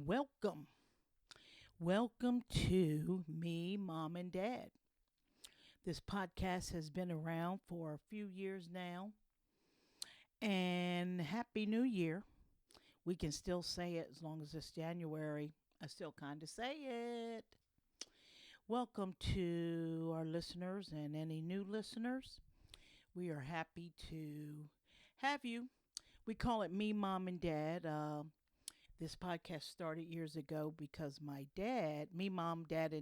welcome. Welcome to Me, Mom, and Dad. This podcast has been around for a few years now. And Happy New Year. We can still say it as long as it's January. I still kind of say it. Welcome to our listeners and any new listeners. We are happy to have you. We call it Me, Mom, and Dad. This podcast started years ago because my dad, me, mom, dad,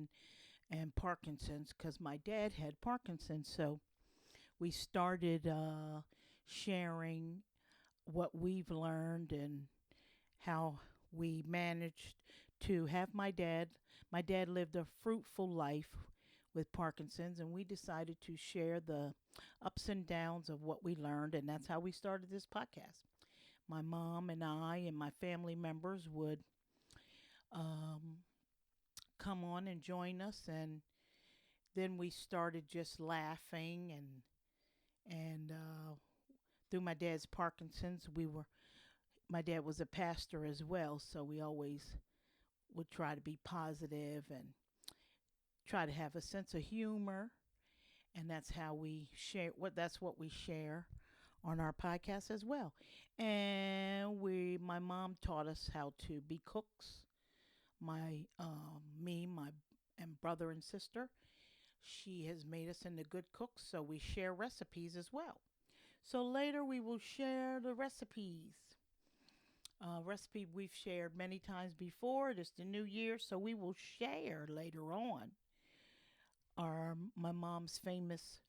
and Parkinson's, because my dad had Parkinson's. So we started sharing what we've learned and how we managed to have my dad. My dad lived a fruitful life with Parkinson's, and we decided to share the ups and downs of what we learned, and that's how we started this podcast. My mom and I and my family members would um, come on and join us, and then we started just laughing and through my dad's Parkinson's, my dad was a pastor as well, so we always would try to be positive and try to have a sense of humor, and that's how we share. That's what we share on our podcast as well. And my mom taught us how to be cooks. My and brother and sister. She has made us into good cooks, so we share recipes as well. So later we will share the recipes. Recipe we've shared many times before. It is the new year, so we will share later on my mom's famous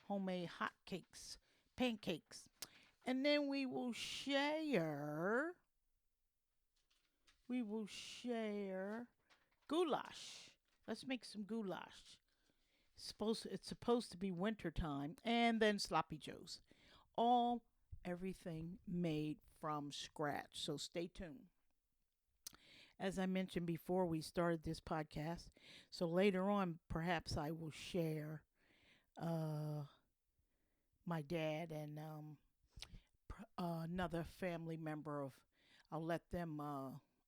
homemade hot cakes, pancakes, and then we will share goulash. Let's make some goulash. It's supposed to be winter time, and then sloppy joes. All Everything made from scratch. So stay tuned. As I mentioned before we started this podcast, so later on perhaps I will share uh, my dad and another family member of. I'll let them.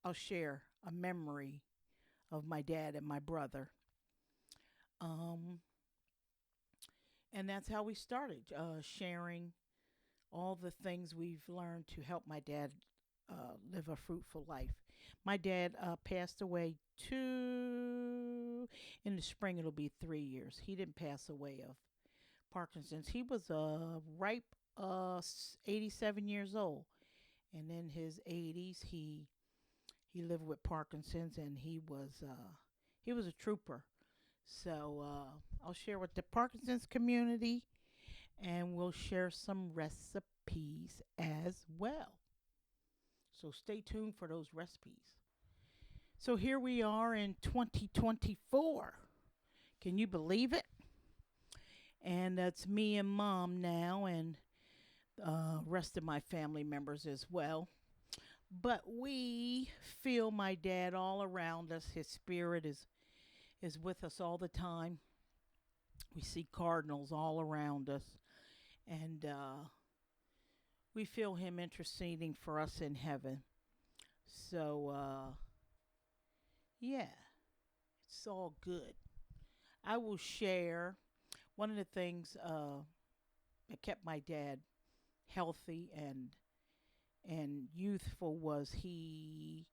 I'll share a memory of my dad and my brother. Um, and that's how we started sharing all the things we've learned to help my dad live a fruitful life. My dad passed away in the spring. It'll be 3 years. He didn't pass away of Parkinson's. He was a ripe 87 years old, and in his 80s, he lived with Parkinson's, and he was a trooper. So I'll share with the Parkinson's community, and we'll share some recipes as well. So stay tuned for those recipes. So here we are in 2024. Can you believe it? And that's me and mom now, and rest of my family members as well. But we feel my dad all around us. His spirit is with us all the time. We see cardinals all around us, and we feel him interceding for us in heaven. So yeah, it's all good. I will share one of the things that kept my dad healthy and youthful was he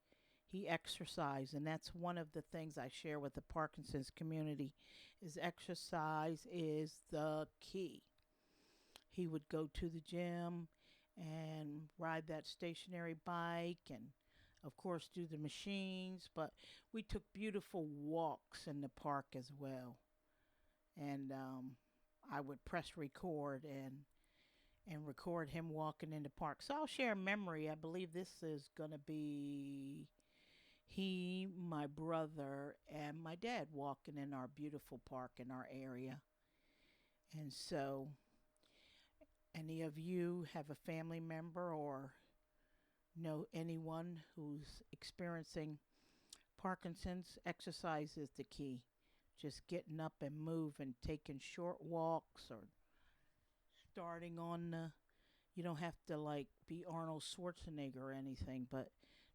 exercised, and that's one of the things I share with the Parkinson's community is exercise is the key. He would go to the gym and ride that stationary bike and of course do the machines, but we took beautiful walks in the park as well. And I would press record and record him walking in the park. So I'll share a memory. I believe this is going to be he, my brother, and my dad walking in our beautiful park in our area. And so, any of you have a family member or know anyone who's experiencing Parkinson's, exercise is the key. Just getting up and moving, taking short walks or starting on the, you don't have to like be Arnold Schwarzenegger or anything, but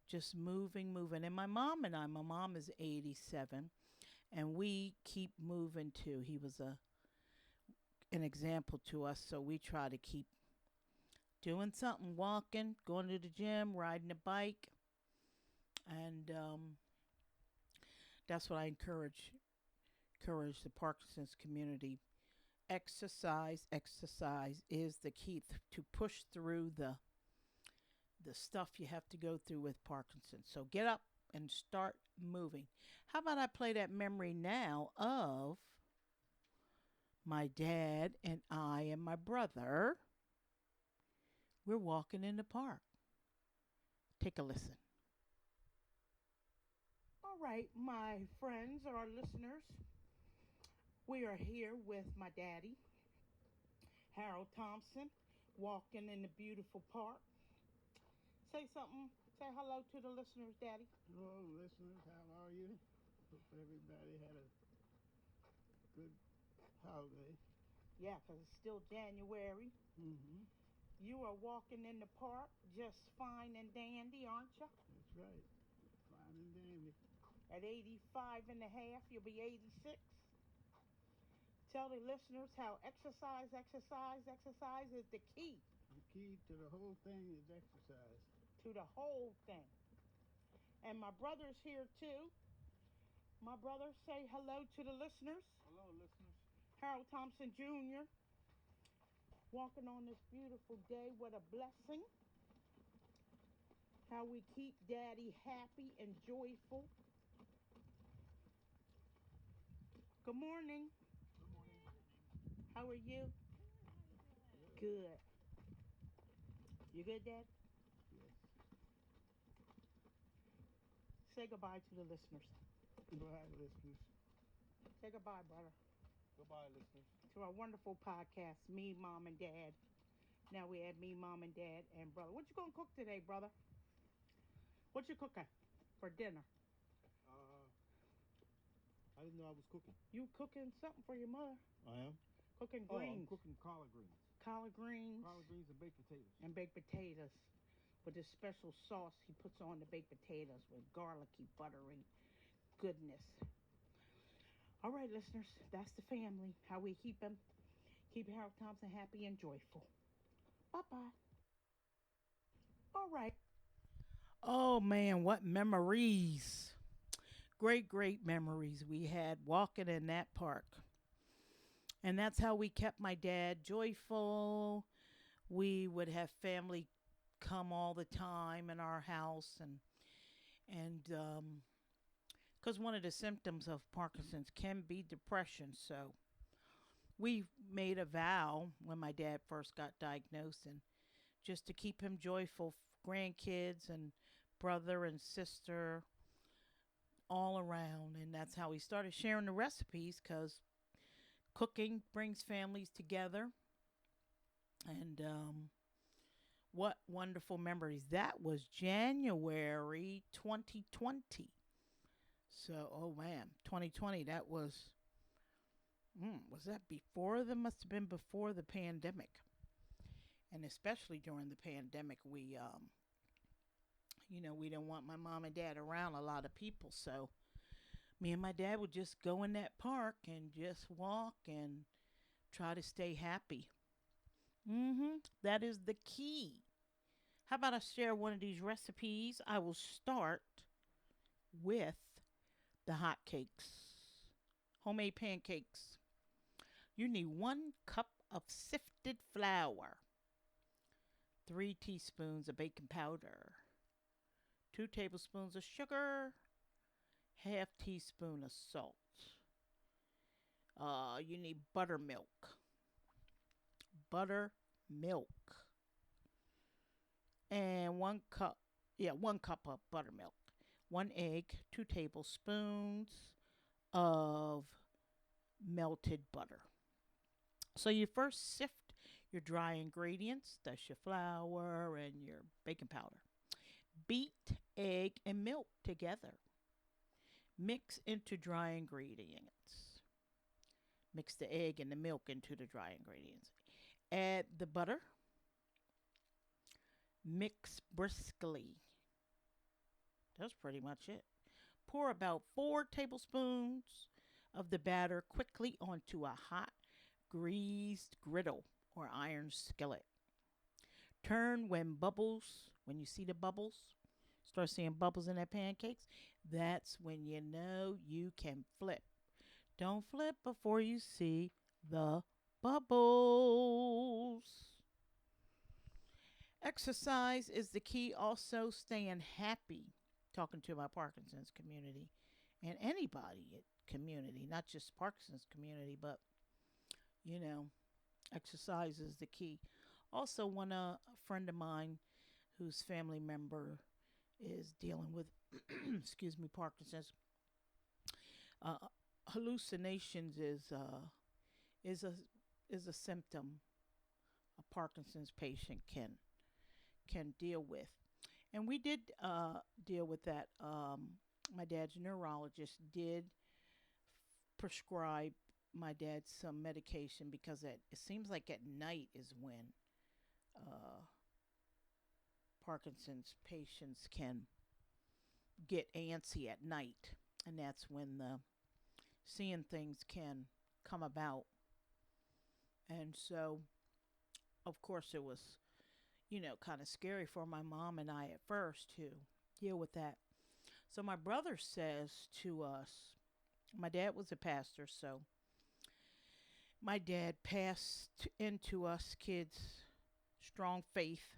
just moving, moving. And my mom is 87, and we keep moving too. He was an example to us, so we try to keep doing something, walking, going to the gym, riding a bike, and that's what I encourage the Parkinson's community. Exercise, exercise is the key to push through the stuff you have to go through with Parkinson's. So get up and start moving. How about I play that memory now of my dad and I and my brother? We're walking in the park. Take a listen. All right, my friends or our listeners, we are here with my daddy, Harold Thompson, walking in the beautiful park. Say something. Say hello to the listeners, Daddy. Hello, listeners. How are you? Hope everybody had a good holiday. Yeah, 'cause it's still January. Mm-hmm. You are walking in the park just fine and dandy, aren't you? That's right. Fine and dandy. At 85 and a half, you'll be 86. Tell the listeners how exercise is the key The key to the whole thing is exercise. to the whole thing. And my brother's here too. My brother, say hello to the listeners. Hello, listeners. Harold Thompson Jr. walking on this beautiful day. What a blessing. How we keep Daddy happy and joyful. Good morning. Good morning. How are you? Good. You good, Dad? Yes. Say goodbye to the listeners. Goodbye, listeners. Say goodbye, brother. Goodbye, listeners. To our wonderful podcast, Me, Mom, and Dad. Now we have me, Mom, and Dad, and brother. What you gonna cook today, brother? What you cooking for dinner? I didn't know I was cooking. You cooking something for your mother? I am? Cooking Oh, I'm greens. cooking collard greens. Collard greens. Collard greens and baked potatoes. And baked potatoes with this special sauce he puts on the baked potatoes with garlicky, buttery goodness. All right, listeners, that's the family. How we keep Harold Thompson happy and joyful. Bye-bye. All right. Oh, man, what memories. Great, great memories we had walking in that park. And that's how we kept my dad joyful. We would have family come all the time in our house, and because one of the symptoms of Parkinson's can be depression. So we made a vow when my dad first got diagnosed, and just to keep him joyful, grandkids and brother and sister all around. And that's how we started sharing the recipes, because cooking brings families together. And what wonderful memories. That was January 2020. So, oh man, 2020, that was that before? That must have been before the pandemic. And especially during the pandemic, we didn't want my mom and dad around a lot of people. So me and my dad would just go in that park and just walk and try to stay happy. That is the key. How about I share one of these recipes? I will start with the hot cakes, homemade pancakes. You need 1 cup of sifted flour, 3 teaspoons of baking powder, 2 tablespoons of sugar, half teaspoon of salt. You need buttermilk, buttermilk, and 1 cup. Yeah, 1 cup of buttermilk, 1 egg, 2 tablespoons of melted butter. So you first sift your dry ingredients. That's your flour and your baking powder. Beat egg and milk together. Mix into dry ingredients. Mix the egg and the milk into the dry ingredients. Add the butter. Mix briskly. That's pretty much it. Pour about 4 tablespoons of the batter quickly onto a hot, greased griddle or iron skillet. Turn when you see the bubbles, start seeing bubbles in that pancakes, that's when you know you can flip. Don't flip before you see the bubbles. Exercise is the key, also staying happy. Talking to my Parkinson's community and anybody community, not just Parkinson's community, but you know, exercise is the key. Also, when a friend of mine whose family member is dealing with, excuse me, Parkinson's, uh, hallucinations is a is a symptom a Parkinson's patient can deal with, and we did deal with that. My dad's neurologist did prescribe my dad some medication because it seems like at night is when uh, Parkinson's patients can get antsy at night, and that's when the seeing things can come about. And so, of course, it was kind of scary for my mom and I at first to deal with that. So my brother says to us, my dad was a pastor, so my dad passed into us kids strong faith.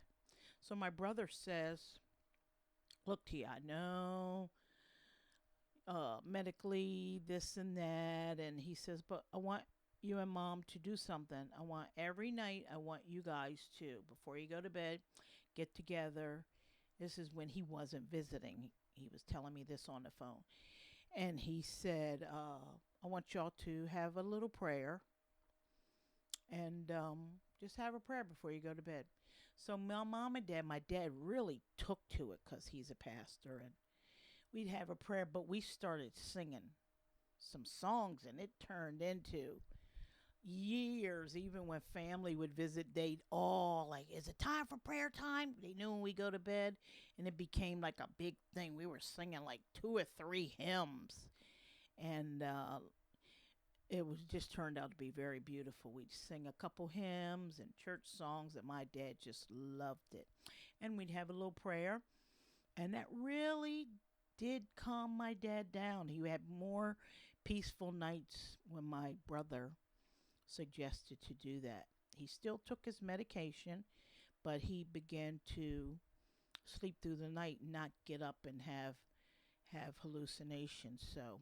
So my brother says, look, T, I know medically this and that. And he says, but I want you and mom to do something. I want every night, I want you guys to, before you go to bed, get together. This is when he wasn't visiting. He was telling me this on the phone. And he said, I want y'all to have a little prayer and just have a prayer before you go to bed. So my mom and dad, my dad really took to it because he's a pastor, and we'd have a prayer, but we started singing some songs, and it turned into years. Even when family would visit, they'd all like, is it time for prayer time? They knew when we go to bed, and it became like a big thing. We were singing like 2 or 3 hymns, and it was just turned out to be very beautiful. We'd sing a couple hymns and church songs, and my dad just loved it. And we'd have a little prayer, and that really did calm my dad down. He had more peaceful nights when my brother suggested to do that. He still took his medication, but he began to sleep through the night and not get up and have hallucinations. So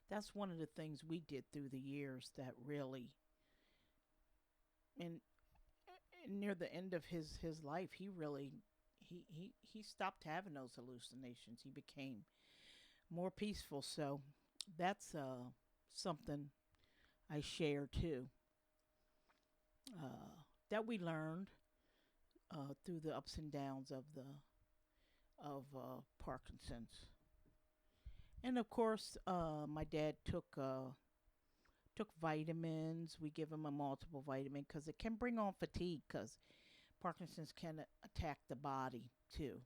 that's one of the things we did through the years that really, and near the end of his life, he really he stopped having those hallucinations. He became more peaceful. So that's something I share too, that we learned through the ups and downs of Parkinson's. And of course, my dad took vitamins. We give him a multiple vitamin because it can bring on fatigue because Parkinson's can attack the body too.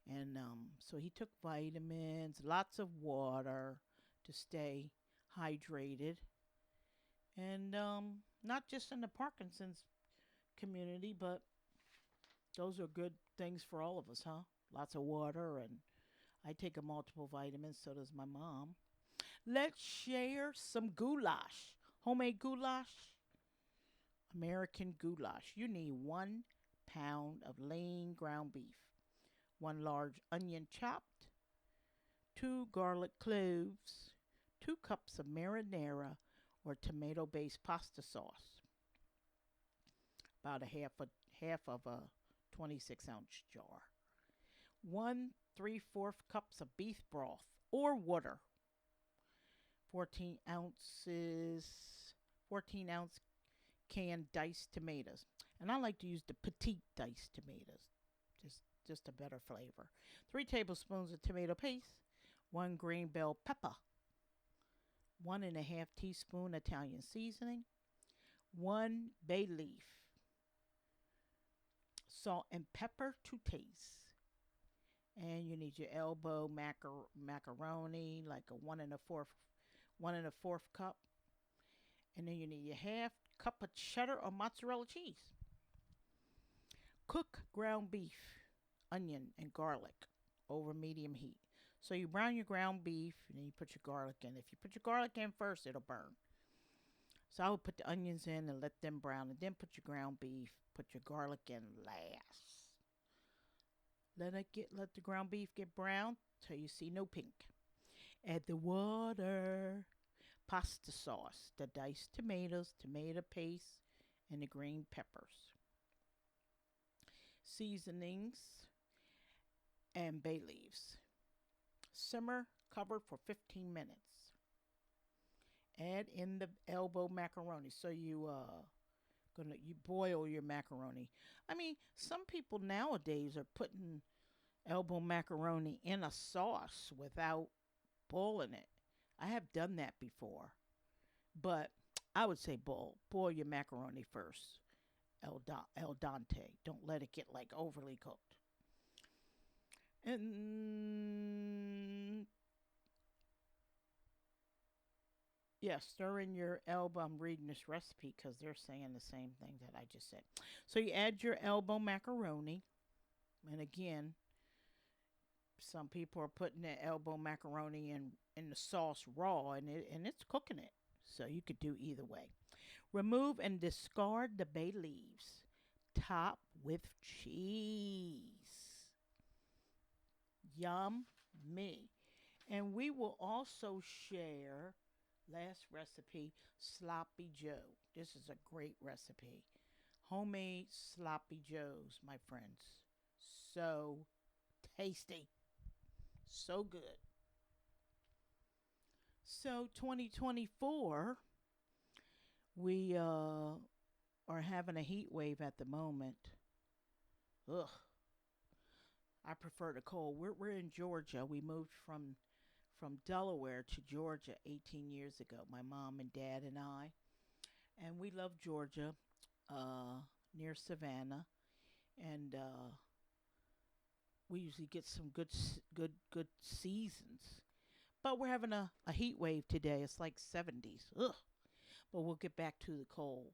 And so he took vitamins, lots of water to stay hydrated. And not just in the Parkinson's community, but those are good things for all of us, huh? Lots of water, and I take a multiple vitamins, so does my mom. Let's share some goulash. Homemade goulash, American goulash. You need 1 pound of lean ground beef, 1 large onion chopped, 2 garlic cloves, 2 cups of marinara or tomato based pasta sauce, about a half of a 26-ounce jar. 1 3/4 cups of beef broth or water, 14 ounces, 14-ounce canned diced tomatoes. And I like to use the petite diced tomatoes, just just a better flavor. 3 tablespoons of tomato paste, 1 green bell pepper, 1.5 teaspoon Italian seasoning, 1 bay leaf, salt and pepper to taste, And you need your elbow macaroni, like a one and a fourth cup. And then you need your half cup of cheddar or mozzarella cheese. Cook ground beef, onion, and garlic over medium heat. So you brown your ground beef and then you put your garlic in. If you put your garlic in first, it'll burn. So I would put the onions in and let them brown, and then put your ground beef, put your garlic in last. Let the ground beef get brown till you see no pink. Add the water, pasta sauce, the diced tomatoes, tomato paste, and the green peppers. Seasonings and bay leaves. Simmer covered for 15 minutes. Add in the elbow macaroni. So you boil your macaroni. I mean, some people nowadays are putting elbow macaroni in a sauce without boiling it. I have done that before, but I would say boil your macaroni first. El dente. Don't let it get like overly cooked. And yeah, stir in your elbow. I'm reading this recipe because they're saying the same thing that I just said. So you add your elbow macaroni, and again, some people are putting the elbow macaroni in the sauce raw, and it's cooking it. So you could do either way. Remove and discard the bay leaves. Top with cheese. Yum me. And we will also share last recipe, sloppy Joe. This is a great recipe. Homemade sloppy joes, my friends. So tasty. So good. So 2024, we are having a heat wave at the moment. Ugh. I prefer the cold. We're in Georgia. We moved from Delaware to Georgia 18 years ago. My mom and dad and I, and we love Georgia, near Savannah, and we usually get some good seasons. But we're having a heat wave today. It's like 70s. Ugh. But we'll get back to the cold.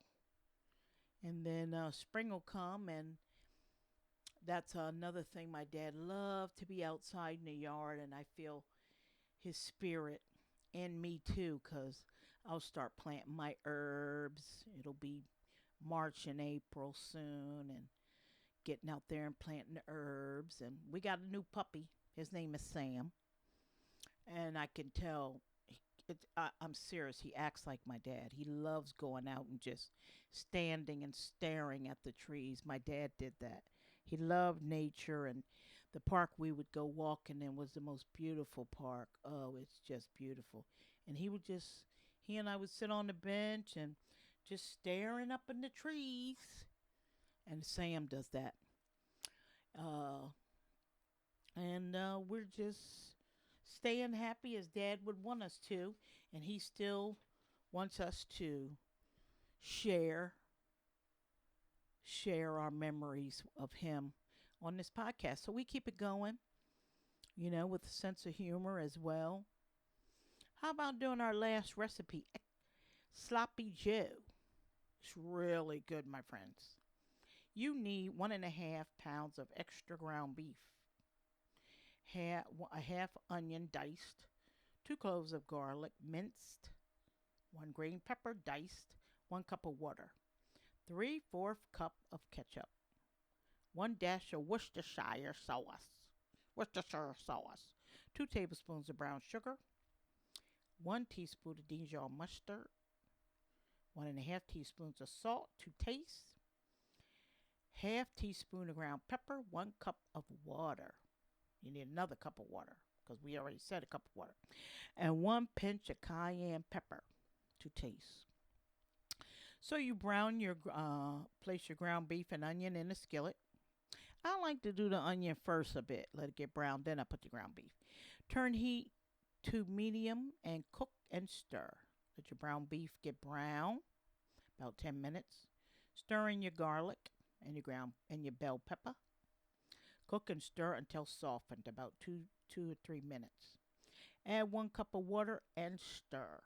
And then spring will come, and that's another thing. My dad loved to be outside in the yard, and I feel his spirit in me too, because I'll start planting my herbs. It'll be March and April soon, and getting out there and planting the herbs. And we got a new puppy. His name is Sam, and I can tell. I'm serious. He acts like my dad. He loves going out and just standing and staring at the trees. My dad did that. He loved nature, and the park we would go walking in was the most beautiful park. Oh, it's just beautiful. And he and I would sit on the bench and just staring up in the trees. And Sam does that. Uh, and we're just staying happy as dad would want us to. And he still wants us to share share our memories of him on this podcast. So we keep it going, with a sense of humor as well. How about doing our last recipe, sloppy Joe? It's really good, my friends. You need 1.5 pounds of extra ground beef, a half onion diced, 2 cloves of garlic minced, 1 green pepper diced, 1 cup of water, 3/4 cup of ketchup, 1 dash of Worcestershire sauce, 2 tablespoons of brown sugar, 1 teaspoon of Dijon mustard, 1.5 teaspoons of salt to taste, half teaspoon of ground pepper, 1 cup of water. You need another cup of water because we already said a cup of water, and 1 pinch of cayenne pepper to taste. So you place your ground beef and onion in a skillet. I like to do the onion first a bit, let it get brown, then I put the ground beef. Turn heat to medium and cook and stir. Let your brown beef get brown, about 10 minutes. Stir in your garlic and your bell pepper. Cook and stir until softened, about 2 or 3 minutes. Add 1 cup of water and stir,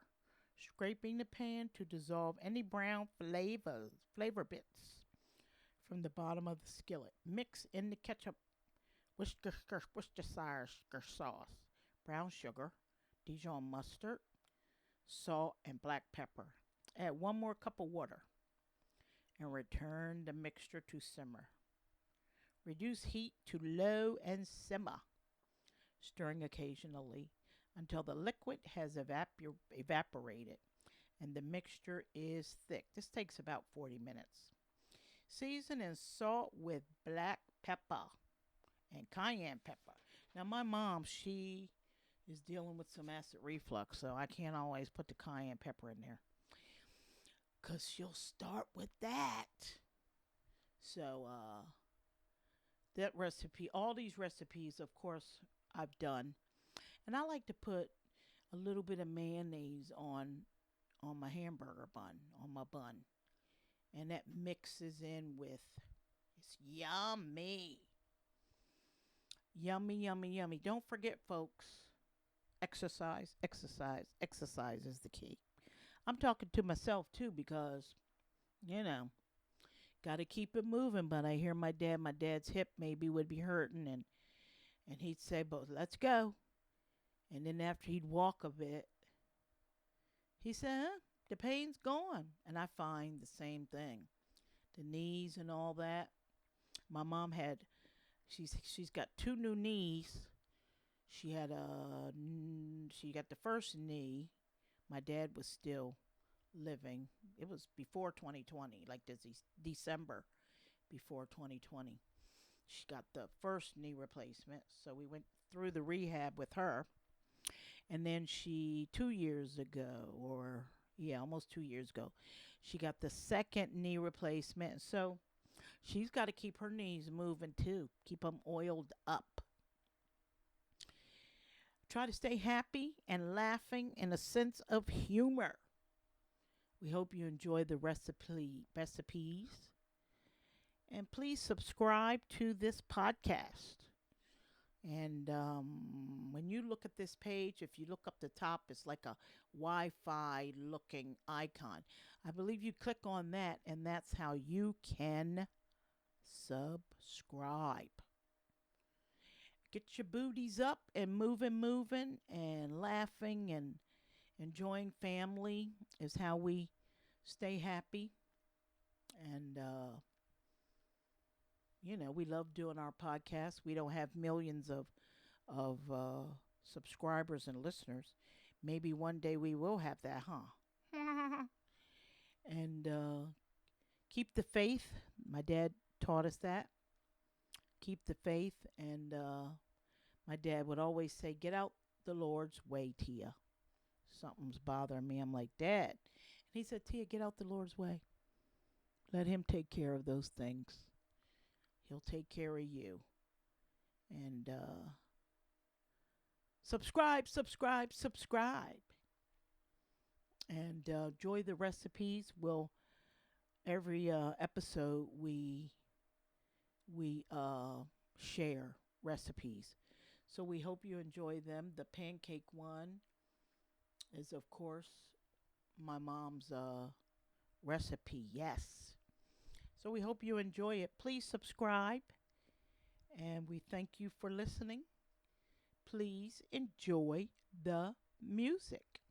scraping the pan to dissolve any brown flavor bits from the bottom of the skillet. Mix in the ketchup, Worcestershire sauce, brown sugar, Dijon mustard, salt, and black pepper. Add 1 more cup of water and return the mixture to simmer. Reduce heat to low and simmer, stirring occasionally until the liquid has evaporated and the mixture is thick. This takes about 40 minutes. Season and salt with black pepper and cayenne pepper. Now, my mom, she is dealing with some acid reflux, so I can't always put the cayenne pepper in there because she'll start with that. So, that recipe, all these recipes, of course, I've done. And I like to put a little bit of mayonnaise on my hamburger bun, on my bun. And that mixes in with, it's yummy. Yummy, yummy, yummy. Don't forget, folks, exercise, exercise, exercise is the key. I'm talking to myself too because, you know, got to keep it moving. But I hear my dad's hip maybe would be hurting, and he'd say, but let's go. And then after he'd walk a bit, he said, huh, the pain's gone. And I find the same thing. The knees and all that. My mom had, she's got 2 new knees. She got the first knee. My dad was still living. It was before 2020, like this December before 2020. She got the first knee replacement. So we went through the rehab with her. And then she, 2 years ago, or yeah, almost 2 years ago, she got the second knee replacement. So she's got to keep her knees moving too, keep them oiled up. Try to stay happy and laughing and a sense of humor. We hope you enjoy the recipes. And please subscribe to this podcast. And when you look at this page, if you look up the top, it's like a Wi Fi looking icon. I believe you click on that, and that's how you can subscribe. Get your booties up and moving, and laughing and enjoying family is how we stay happy. And, we love doing our podcast. We don't have millions of subscribers and listeners. Maybe one day we will have that, huh? And keep the faith. My dad taught us that. Keep the faith. And my dad would always say, get out the Lord's way, Tia. Something's bothering me. I'm like, Dad. And he said, Tia, get out the Lord's way. Let him take care of those things. He'll take care of you. And subscribe. And enjoy the recipes. Every episode we share recipes. So we hope you enjoy them. The pancake one is, of course, my mom's recipe. Yes. So we hope you enjoy it. Please subscribe. And we thank you for listening. Please enjoy the music.